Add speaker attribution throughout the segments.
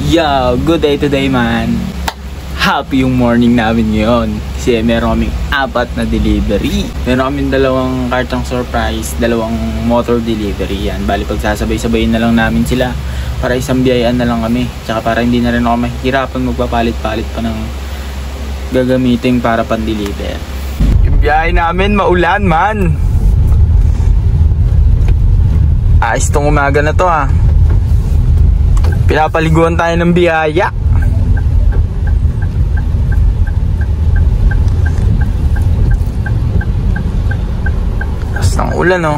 Speaker 1: Yo, good day today man. Happy yung morning namin ngayon. Kasi meron kaming 4 na delivery. Meron kaming 2 kartong surprise, 2 motor delivery yan. Bali pagsasabay-sabayin na lang namin sila para isang biyayaan na lang kami. Tsaka para hindi na rin ako mahihirapan magpapalit-palit pa ng gagamitin para pan-deliver. Yung biyahe namin maulan man. Ayos tong umaga na to ha. Pinapaliguan tayo ng biyaya. Tapos ng ulan oh.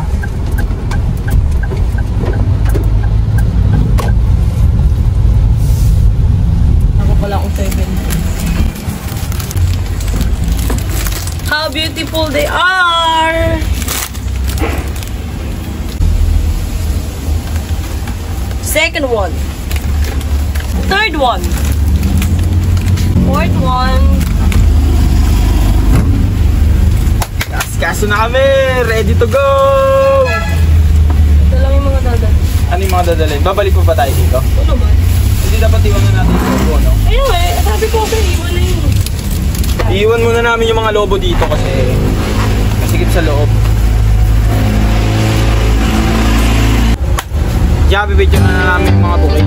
Speaker 2: Ako pala akong 7. How beautiful they are! Second one. Third one. Fourth one.
Speaker 1: Kaso na kami! Ready to go!
Speaker 2: Ito lang yung mga dadal.
Speaker 1: Ano yung mga dadalhin? Babalik pa ba tayo dito?
Speaker 2: Ito naman.
Speaker 1: Hindi dapat iwanan natin yung lobo, no?
Speaker 2: Ayun sabi ko okay, iwan na yun.
Speaker 1: Iiwan muna namin yung mga lobo dito kasi masikip sa loob. Kaya bibidyo na namin yung mga bukid.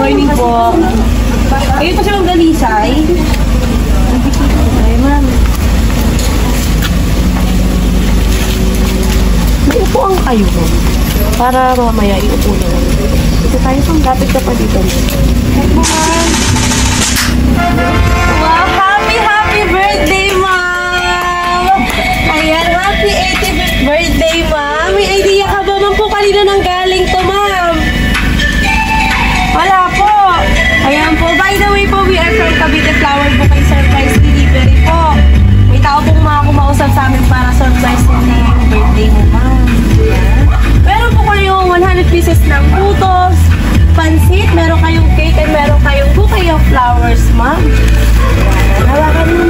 Speaker 2: Morning po. Ayun pa siyang dalisay. Ay, ma'am. Uupuan kayo, ma'am. Para mamaya iupo na lang. Ito tayo pang lapit ka pa dito. Hi po, ma'am. Wow, happy birthday, ma'am! Ayan, happy 85th birthday, ma'am. May idea ka ba, ma'am, po kanina nang galing to, ma'am? Wala po. Ayan po. By the way po, we are from Cavite Flower Bouquet Surprise Delivery po. May tao pong mga kumausap sa amin para surprise yung birthday mo, ma'am. Meron po kayong 100 pieces ng putos, pansit, meron kayong cake, and meron kayong bouquet of flowers, ma'am. Hawakan mo.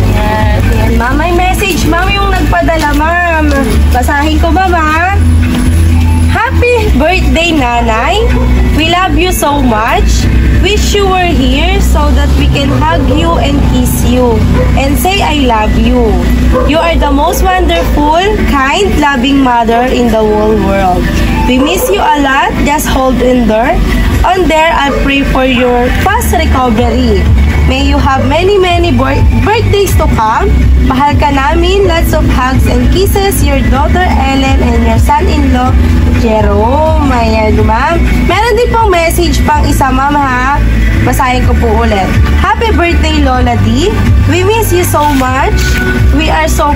Speaker 2: Yes. Ayan, ma'am. May message, ma'am, yung nagpadala, ma'am. Basahin ko ba, ma'am? Happy birthday, Nanay. We love you so much. Wish you were here so that we can hug you and kiss you and say I love you. You are the most wonderful, kind, loving mother in the whole world. We miss you a lot. Just hold in there. On there, I pray for your fast recovery. May you have many birthdays to come. Mahal ka namin. Lots of hugs and kisses. Your daughter Ellen and your son-in-law Jerome. Ayan, ma'am. Meron din pong message pang isa, ma'am, ha? Basahin ko po ulit. Happy birthday, Lola D. We miss you so much. We are so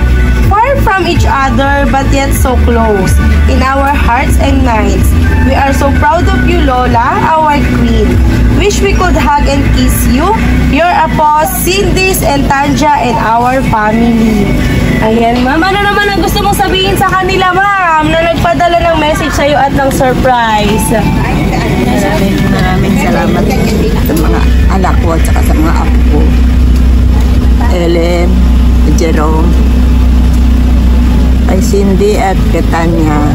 Speaker 2: far from each other but yet so close in our hearts and minds. We are so proud of you, Lola, our queen. Wish we could hug and kiss you, your apos, Cindy's, and Tanja, and our family. Ayan, ma'am. Ano naman ang gusto mong sabihin sa kanila, ma'am, na nagpadala ng message sa'yo at ng surprise?
Speaker 3: Maraming salamat sa mga anak ko at saka sa mga apo ko. Ellen, Jerome, kay Cindy at kay Tanya,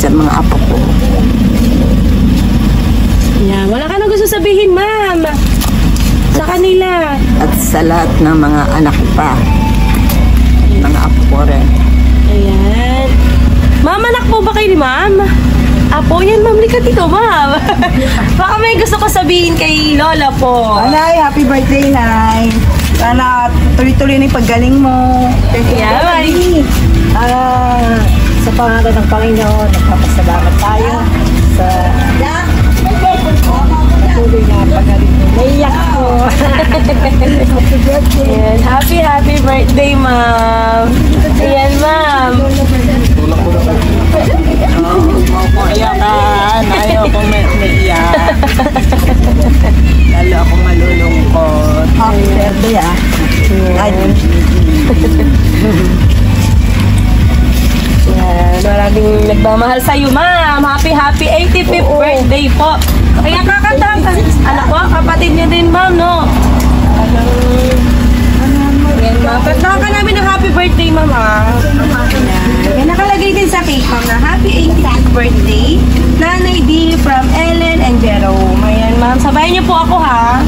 Speaker 3: sa mga apo ko.
Speaker 2: Yan. Wala ka na gusto sabihin, ma'am. Sa kanila.
Speaker 3: At sa lahat ng mga anak ko pa. Mga apo ko rin.
Speaker 2: Ayan. Ma'am, anak po ba kayo ni ma'am? Apo, yan ma'am. Likat dito, ma'am. Baka may gusto ko sabihin kay Lola po.
Speaker 3: Nay, happy birthday, Nay. Sana tuloy-tuloy na yung paggaling mo.
Speaker 2: Yeah, Mari.
Speaker 3: Sa pangalan ng Panginoon, nagpapasalamat tayo sa patuloy na pagaling mo. Naiyak ko.
Speaker 2: Ayan. Happy birthday, ma'am. Ayan, ma'am.
Speaker 3: Iyakan. Ayaw kong maiyak. Lalo akong malulungkot. Happy birthday,
Speaker 2: Ayan. Maraming nagmamahal sa'yo, ma'am. Happy 85th birthday po. Kaya kakanta ka. Anak ko, kapatid niya din, ma'am, no? Ayan, ma'am. Kanta ka namin ng happy birthday, ma'am, Ayan, nakalagay din sa cake, ma'am, na happy 85th birthday. Nanay D from Ellen and Jerome. Ayan, ma'am. Sabayan niyo po ako, ha?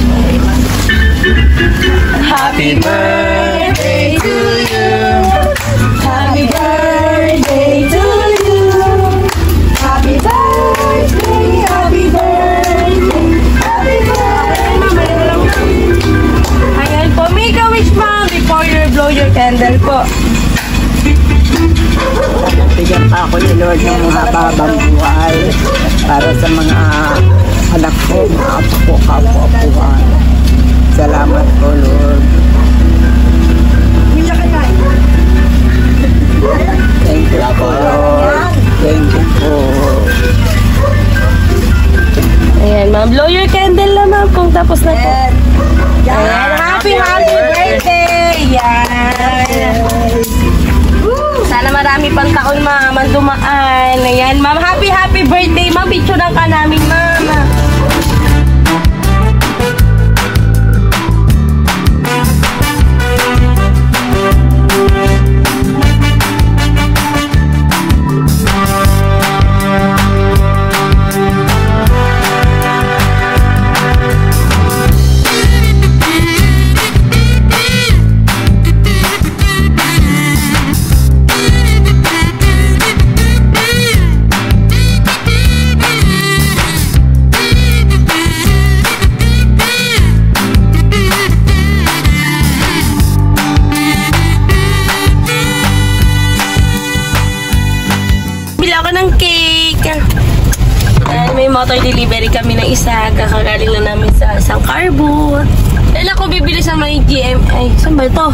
Speaker 2: Happy birthday to you. Happy birthday to you. Happy birthday, happy birthday, happy birthday. Ayan po, make a wish, ma'am, before you blow your candle po.
Speaker 3: Bigyan pa ako ni Lord ng mahaba-habang buhay para sa mga anak ko, mga apo ko, kapwa-apuhan. Salamat po, Lord. Thank you po, Lord. Thank you po.
Speaker 2: Ayan, ma'am, blow your candle na, ma'am, kung tapos na po. Ayan, happy birthday! Ayan. Sana marami pang taon, ma'am, ang dumaan. Ayan, ma'am, happy birthday, ma'am. Picturean ka namin, ma'am. Motor delivery kami ng isa. Kakagaling na namin sa isang carbo. Dahil ako bibili sa may GMA. Saan ba ito?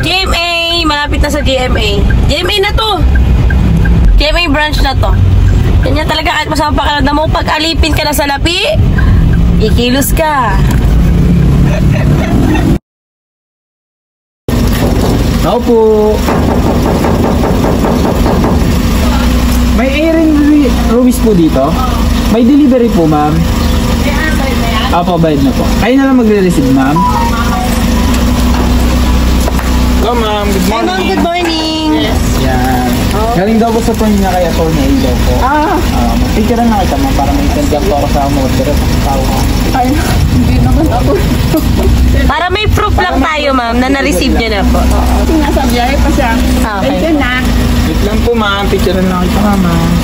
Speaker 2: GMA. Malapit na sa GMA. GMA na to. GMA branch na to. Kanya talaga kahit masama pa ka na mo, pag alipin ka na sa lapi, ikilos ka.
Speaker 1: Ako po. May Aaron Ruiz po dito. May delivery po, ma'am. Opo, bayad na po. Kayo na lang magre-receive, ma'am. Hello, ma'am. Good
Speaker 2: Hi,
Speaker 1: morning.
Speaker 2: ma'am. Good morning.
Speaker 1: Yan. Galing daw po sa phone niya kaya tornado po. Picturean na kita, ma'am, para may send ka po sa motor.
Speaker 3: Ay, hindi naman ako.
Speaker 2: Para may proof lang tayo, ma'am, na na-receive niyo na po.
Speaker 3: Nasa biyahe pa siya.
Speaker 2: Okay.
Speaker 3: Ito na.
Speaker 1: Wait lang po, ma'am. Picturean na kita, ma'am.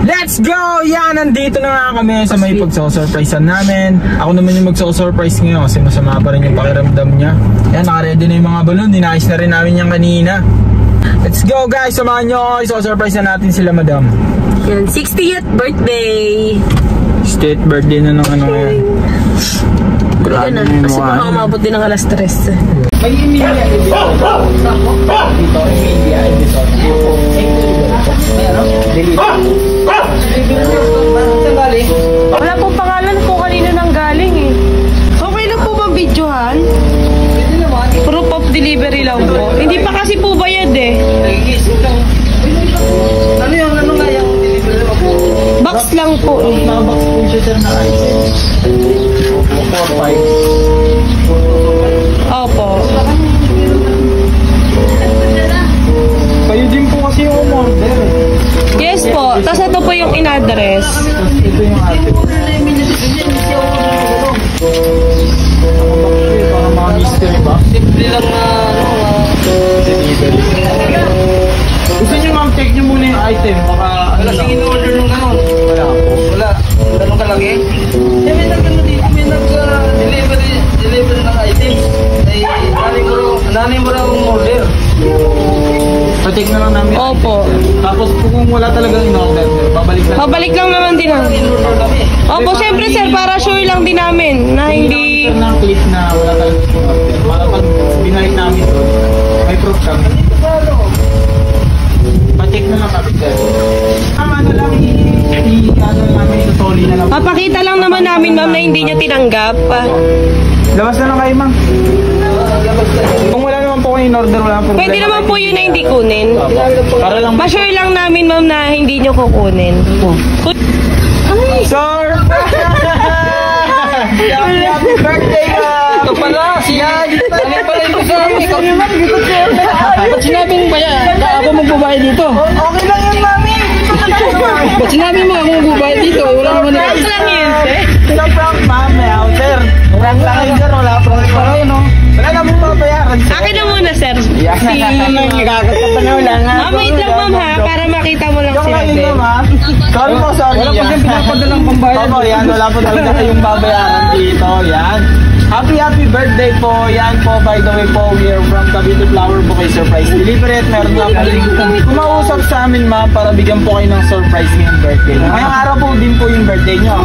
Speaker 1: Let's go! Yan! Nandito na nga kami sa may pagso-surprisean namin. Ako naman yung magso-surprise ngayon kasi masama pa rin yung pakiramdam niya. Yan, naka-ready na yung mga balon. Dinayos na rin namin yan kanina. Let's go guys! Samahan nyo ako. Iso-surprise na natin sila, madam.
Speaker 2: Yan, 60th birthday.
Speaker 1: 60th birthday na ng ano ngayon.
Speaker 2: Grabe na, kasi baka umabot din ng alas 3.
Speaker 1: May Emilia Edison. Dito, Emilia Edison.
Speaker 2: Wala pong pangalan po kanino nang galing eh. Okay na po ba videohan? Proof of delivery lang po. Hindi pa kasi po bayad eh.
Speaker 1: Ano yung ano nga yung delivery mo po?
Speaker 2: Box lang po eh.
Speaker 1: Nakabox po siya sir na item. 4-5.
Speaker 2: Opo.
Speaker 1: Kayo din po kasi yung umorder.
Speaker 2: Yes po. Tapos ito po yung in-address.
Speaker 1: Tapos ito yung address. Parang mga mystery ba? Simple lang na delivery. Gusto nyo ma'am, check nyo muna yung item. Baka ano lang. In-order nung gano'n. Wala po. Wala. Gano'n ka lang eh. May nag-delivery ng items. Ay, nanay mo raw umorder. Pa-check na lang namin.
Speaker 2: Opo.
Speaker 1: Tapos kung wala talagang in-order, babalik
Speaker 2: Babalik lang naman din namin. Opo, syempre sir, para sure lang din namin na hindi...
Speaker 1: ng clip na wala talagang in-order. Para pag binalik namin doon, may proof kami. Pa-check na lang kami sir. Ano lang, ano namin, tutorial na lang.
Speaker 2: Papakita lang naman namin ma'am na hindi niya tinanggap.
Speaker 1: Labas na lang kayo ma'am. Kung wala naman po kayo in-order, wala po.
Speaker 2: Pwede naman po yun na hindi kunin.
Speaker 1: Para lang.
Speaker 2: Pa-sure lang namin ma'am na hindi niyo kukunin.
Speaker 1: Sir! Happy birthday ma'am! Ito pala, siya! Ano pala ito sa amin? Ikaw naman, dito sir! Ba't sinabi mo ba yan? Ako magbabayad dito? Okay lang yun mami! Ba't sinabi mo ako magbabayad dito? Wala naman na.
Speaker 2: Prank lang yun sir.
Speaker 1: Prank ma'am, sir. Prank lang yun sir, wala prank pa rin no? Wala na mong mabayaran sir.
Speaker 2: Akin na muna sir.
Speaker 1: Nakakatapaw lang ha.
Speaker 2: Ma'am, wait lang ma'am ha, para makita mo lang
Speaker 1: Yung
Speaker 2: sila
Speaker 1: kayo
Speaker 2: din.
Speaker 1: ma'am. Sorry po, sorry. Wala po siyang pinapadalang pambayad. Opo, yan. Wala po talaga kayong babayaran dito. Yan. Happy birthday po. Yan po, by the way po, we are from Cavite Flower Bouquet Surprise Delivery at meron nga po kumausap sa amin ma'am para bigyan po kayo ng surprise ngayong birthday. Ngayong araw po din po yung birthday nyo.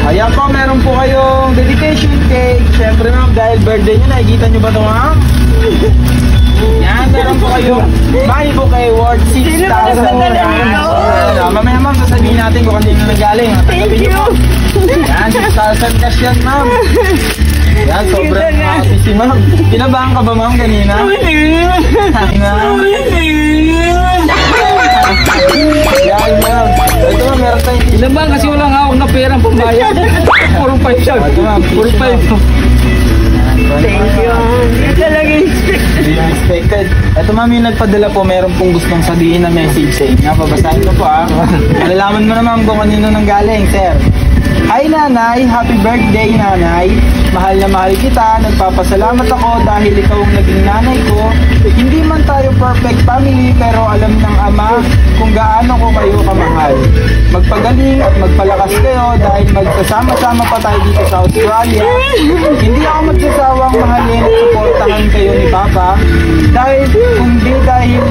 Speaker 1: Ayan po, meron po kayong dedication cake. Siyempre ma'am, dahil birthday nyo, nakikita nyo ba ito ma'am? Yan, meron po kayong Money Bouquet worth 6,000. Mamaya ma'am, sasabihin natin kung kanino nagaling. Thank you. Yan, 6,000 cash yan ma'am. Yan, sobrang happy si ma'am. Kinabahan ka ba ma'am kanina? Yan ma'am. Ito ma'am, meron tayo.
Speaker 4: Kinabahan kasi walang hawak na pera ang pambayad. Puro 5 siya.
Speaker 1: Ito ma'am,
Speaker 4: Puro 5.
Speaker 3: Thank you. Talaga
Speaker 1: expected. Ito ma'am, yung nagpadala po, meron pong gustong sabihin na message sa inyo. Babasahin ko po Malalaman mo na ma'am kung kanino nang galing, sir. Hi nanay, happy birthday nanay. Mahal na mahal kita, nagpapasalamat ako dahil ikaw ang naging nanay ko. Hindi man tayo perfect family pero alam ng ama kung gaano ko kayo kamahal. Magpagaling at magpalakas kayo dahil magsasama-sama pa tayo dito sa Australia. Hindi ako magsasawang mahalin at suportahan kayo ni Papa dahil kundi dahil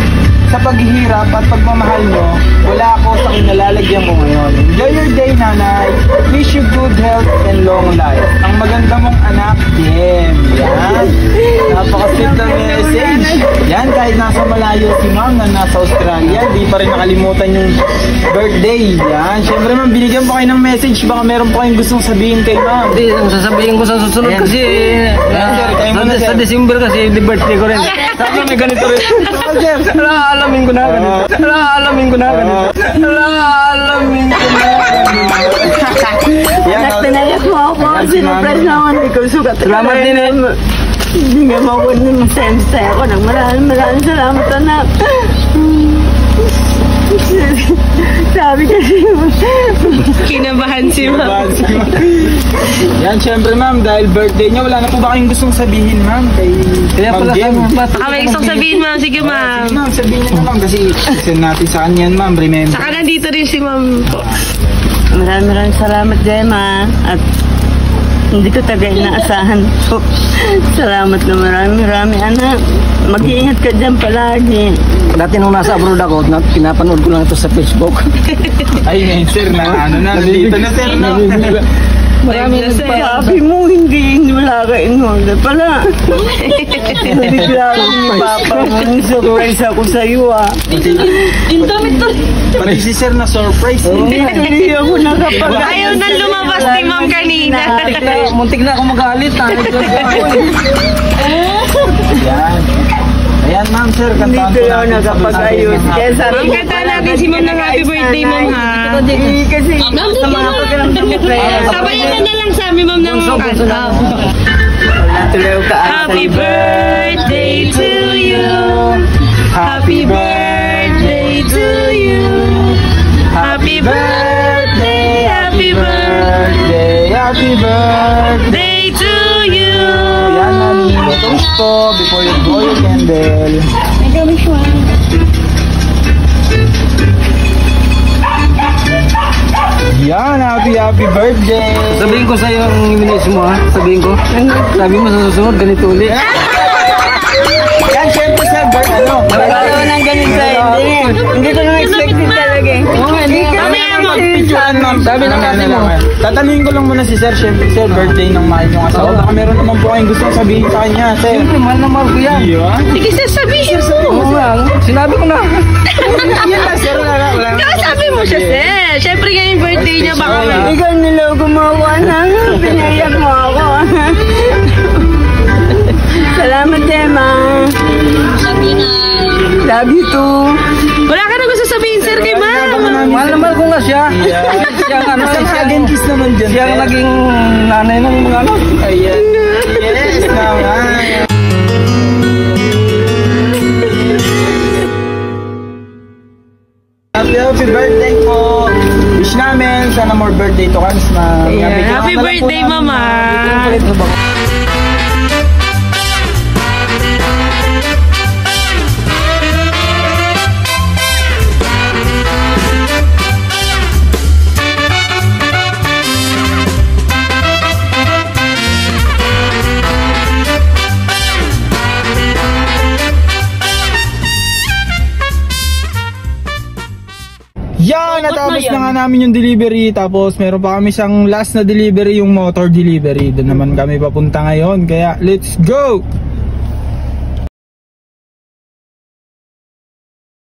Speaker 1: sa paghihirap at pagmamahal mo, wala ako sa kinalalagyan mo ngayon. Enjoy your day, nanay. Wish you good health and long life. Ang maganda mong anak, Jem. Yan. Napaka-sweet na message. Yan, kahit nasa malayo si ma'am na nasa Australia, di pa rin nakalimutan yung birthday. Yan. Siyempre ma'am, binigyan po kayo ng message. Baka meron po kayong gustong sabihin kay ma'am.
Speaker 4: Hindi, sasabihin ko sa susunod kasi sa December kasi di birthday ko rin. Sabi may ganito rin. Alamin ko na ganito. Alamin ko na ganito. Alamin ko na
Speaker 1: Yan.
Speaker 3: Pinayak mo ako. Sinurprise naman. Ikaw sugat.
Speaker 4: Salamat din eh.
Speaker 3: Hindi nga mo ako nung masaya ako. Maraming salamat anak. Sabi kasi
Speaker 2: Kinabahan si ma'am.
Speaker 1: Yan, syempre ma'am, dahil birthday niya, wala na po ba kayong gustong sabihin ma'am? Kaya
Speaker 4: pala
Speaker 1: Jem.
Speaker 2: May gustong sabihin ma'am. Sige ma'am.
Speaker 1: Sige ma'am, sabihin niyo na ma'am kasi send natin sa kanya yan ma'am, remember.
Speaker 2: Saka nandito rin si ma'am po.
Speaker 3: Maraming salamat, Gemma. At hindi ko talaga inaasahan po. Salamat na marami, anak. Mag-iingat ka dyan palagi.
Speaker 4: Dati nung nasa abroad ako, pinapanood ko lang ito sa Facebook.
Speaker 1: Ay, ngayon sir, na ano na, nandito na sir, no?
Speaker 3: Maraming nagpasabi mo, hindi wala ka in order pala. Nabigla ako ni Papa mo, surprise ako sa'yo ah.
Speaker 1: Pati si sir na surprise.
Speaker 3: Hindi ako nakapag...
Speaker 2: Ayaw na lumabas ni ma'am kanina.
Speaker 4: Muntik na ako magalit.
Speaker 1: Yan. Ayan ma'am sir,
Speaker 3: Hindi
Speaker 1: kantaan
Speaker 3: ko
Speaker 1: po
Speaker 3: lang
Speaker 1: natin sa
Speaker 3: nakapag-ayos.
Speaker 1: mensahe
Speaker 3: Kaya
Speaker 1: ng
Speaker 3: sabi
Speaker 2: Ma'am, kanta natin si ma'am ng happy birthday, ma'am, ha?
Speaker 3: Kasi sa mga pagkaramdam ko kaya...
Speaker 2: Sabayan ka na lang sa amin, ma'am, ng kanta.
Speaker 3: Tuloy ka.
Speaker 2: Happy birthday to you. Happy birthday to you. Happy birthday, happy birthday,
Speaker 1: Happy birthday
Speaker 2: to you.
Speaker 1: Yan mami, toast po before you blow your candle. Yan, happy birthday.
Speaker 4: Sabihin ko sa'yo ang iminis mo ha. Sabihin ko. Sabi mo sa susunod, ganito ulit.
Speaker 1: Yan, syempre sir, ano?
Speaker 3: Wala ko nang ganun sa'yo. Hindi ko naman expected talaga eh.
Speaker 1: Sabi ng ate mo. Tatanungin ko lang muna si sir, syempre sir, birthday ng mahal niyong asawa. Baka meron naman po kayong gusto sabihin sa kanya, sir.
Speaker 4: Siyempre, mahal na mahal ko yan.
Speaker 1: Yan.
Speaker 2: Sige, sir, sabihin mo.
Speaker 4: Oo nga. Sinabi ko na.
Speaker 1: Yan lang, sir, wala.
Speaker 2: Sabi mo siya, sir. Siyempre nga yung birthday niya, baka
Speaker 3: Ikaw nila gumawa ng pinayak mo ako. Salamat, Emma. Love you too.
Speaker 2: wala ka na gusto sabihin, sir, kay ma'am.
Speaker 4: Mahal na mahal ko nga siya.
Speaker 1: Yeah.
Speaker 4: Siya nga ano.
Speaker 1: Isang again kiss naman dyan.
Speaker 4: Siya ang naging nanay ng mga ano.
Speaker 1: Ayan. Yes, naman. Happy birthday po. Wish namin, sana more birthday to comes na.
Speaker 2: Ayan. Happy birthday, mama.
Speaker 1: Yan, natapos na nga namin yung delivery. Tapos meron pa kami siyang last na delivery, yung motor delivery. Doon naman kami papunta ngayon. Kaya let's go!